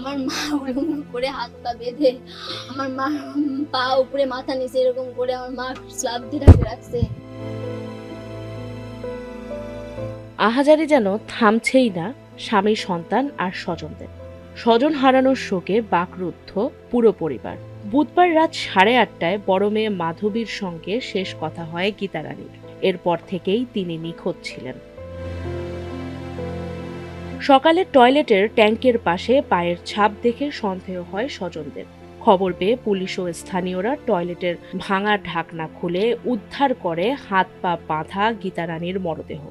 আমার মা ওরকম করে হাত পা বেঁধে আমার মা পা উপরে মাথা নিচে এরকম করে আমার মা স্ল্যাব দিয়ে রাখছে। আহাজারি যেন থামছেই না স্বামী, সন্তান আর স্বজনদের। স্বজন হারানোর শোকে বাকরুদ্ধ পুরো পরিবার। বুধবার রাত 8:30টায় বড় মেয়ে মাধবীর সঙ্গে শেষ কথা হয় গীতারানীর। এরপর থেকেই তিনি নিখোঁজ ছিলেন। সকালে টয়লেটের ট্যাঙ্কের পাশে পায়ের ছাপ দেখে সন্দেহ হয় স্বজনদের। খবর পেয়ে পুলিশ ও স্থানীয়রা টয়লেটের ভাঙা ঢাকনা খুলে উদ্ধার করে হাত পা বাঁধা গীতারানীর মরদেহ।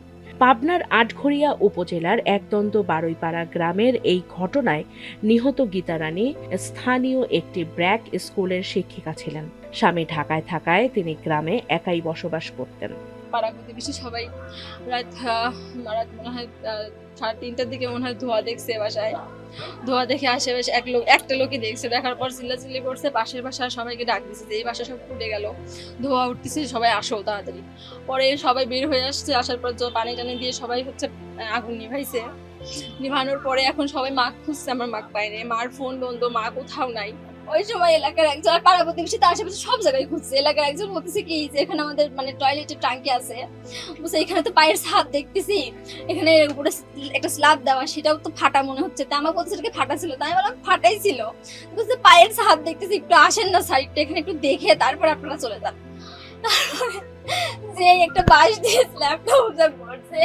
পাবনার আটঘরিয়া উপজেলার একদন্দ বারুইপাড়া গ্রামের এই ঘটনায় নিহত গীতারানী স্থানীয় একটি ব্র্যাক স্কুলের শিক্ষিকা ছিলেন। স্বামী ঢাকায় থাকায় তিনি গ্রামে একাই বসবাস করতেন। পাড়া প্রতিবেশী সবাই রাত রাত মনে হয় 3:30টার দিকে মনে হয় ধোঁয়া দেখছে বাসায়। ধোঁয়া দেখে আশেপাশে একটা লোকই দেখছে, দেখার পর চিল্লাচিল্লি করছে, পাশের বাসা সবাইকে ডাক দিচ্ছে যে এই বাসা সব ফুটে গেল, ধোঁয়া উঠতেছে, সবাই আসো তাড়াতাড়ি। পরে সবাই বের হয়ে আসছে, আসার পর পানি টানি দিয়ে সবাই আগুন নিভাইছে। নিভানোর পরে এখন সবাই মাকে খুঁজছে, আমার মাকে পায়নি, মার ফোন বন্ধ, মা কোথাও নাই। ওই সময় এলাকার একজন পাড়া প্রতিবেশী তার আশেপাশে সব জায়গায় খুঁজছে। এলাকার একজন বলতেছে কি যে এখানে আমাদের টয়লেটের ট্যাঙ্কি আছে, বলছে এখানে তো পায়ের ছাপ দেখতেছি, এখানে উপরে একটা স্ল্যাব দেওয়া, সেটাও তো ফাটা মনে হচ্ছে। তা আমার বলছে কি ফাটা ছিল, তাই আমি বললাম ফাটাই ছিল। বলছে পায়ের ছাপ দেখতেছি, একটু আসেন না সাইডটা, এখানে একটু দেখে তারপর আপনারা চলে যান। তারপরে যে একটা বাঁশ দিয়ে স্ল্যাবটা উঠে পড়ছে,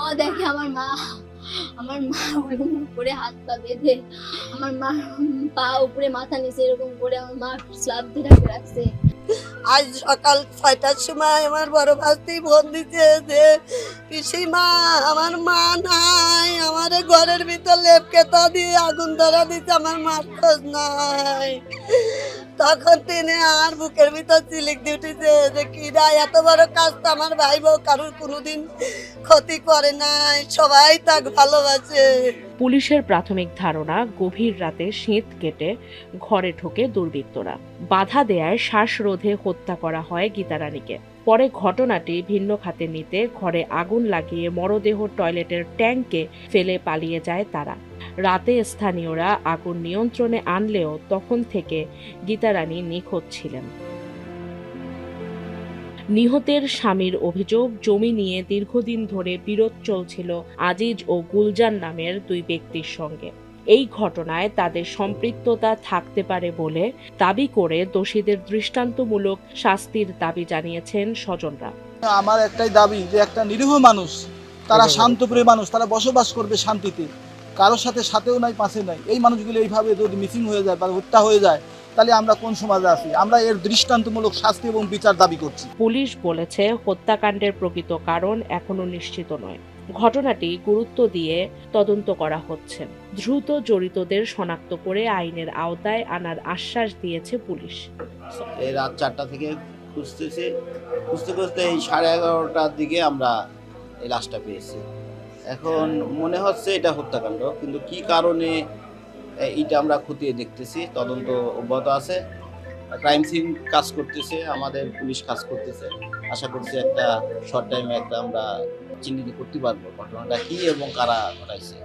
ও দেখে আমার মা ওরকম করে হাত পা বেঁধে আমার মা পা উপরে মাথা নিচে এরকম করে আমার মা স্ল্যাব দিয়ে রাখছে। আজ সকাল 6টার সময় আমার বড় ভাস্তি ফোন দিচ্ছে যে পিসিমা আমার মা নাই, আমার ঘরের ভিতর লেপকেতা দিয়ে আগুন ধরা দিচ্ছে, আমার মার খোঁজ নাই। তখন তিনি আর বুকের ভিতর চিলিক দিয়ে উঠেছে যে কিরা এত বড় কাজ তো আমার ভাই বউ কারোর কোনোদিন ক্ষতি করে নাই, সবাই তাকে ভালোবাসে। পুলিশের প্রাথমিক ধারণা, গভীর রাতে শীত কেটে ঘরে ঢোকে দুর্বৃত্তরা। বাধা দেয়ায় শ্বাসরোধে হত্যা করা হয় গীতারানীকে। পরে ঘটনাটি ভিন্ন খাতে নিতে ঘরে আগুন লাগিয়ে মরদেহ টয়লেটের ট্যাঙ্কে ফেলে পালিয়ে যায় তারা। রাতে স্থানীয়রা আগুন নিয়ন্ত্রণে আনলেও তখন থেকে গীতারানী নিখোঁজ ছিলেন। নিহতের স্বামীর অভিযোগ, জমি নিয়ে দীর্ঘদিন ধরে বিরোধ চলছিল আজিজ ও গুলজার নামের দুই ব্যক্তির সঙ্গে। এই ঘটনায় তাদের সম্পৃক্ততা থাকতে পারে বলে দাবি করে দোষীদের দৃষ্টান্তমূলক শাস্তির দাবি জানিয়েছেন স্বজনরা। আমার একটাই দাবি যে একটা নিরীহ মানুষ, তারা শান্তপ্রিয় মানুষ, তারা বসবাস করবে শান্তিতে, কারোর সাথেও নাই পাশে নাই। এই মানুষগুলো এইভাবে যদি মিসিং হয়ে যায় বা হত্যা হয়ে যায়, তাহলে আমরা কোন সমাজে আছি? আমরা এর দৃষ্টান্তমূলক শাস্তি এবং বিচার দাবি করছি। পুলিশ বলেছে হত্যাকাণ্ডের প্রকৃত কারণ এখনো নিশ্চিত নয়। ঘটনাটি গুরুত্ব দিয়ে তদন্ত করা হচ্ছে। দ্রুত জড়িতদের শনাক্ত করে আইনের আওতায় আনার আশ্বাস দিয়েছে পুলিশ। এই রাত 4টা থেকে খুঁজতে খুঁজতে এই 11:30টার দিকে আমরা এই লাশটা পেয়েছি। এখন মনে হচ্ছে এটা হত্যাকাণ্ড, কিন্তু কি কারণে এটা আমরা খতিয়ে দেখতেছি, তদন্ত অব্যাহত আছে। ক্রাইম সিন কাজ করতেছে, আমাদের পুলিশ কাজ করতেছে। আশা করছি একটা শর্ট টাইমে আমরা চিহ্নিত করতে পারবো ঘটনাটা কি এবং কারা ঘটাইছে।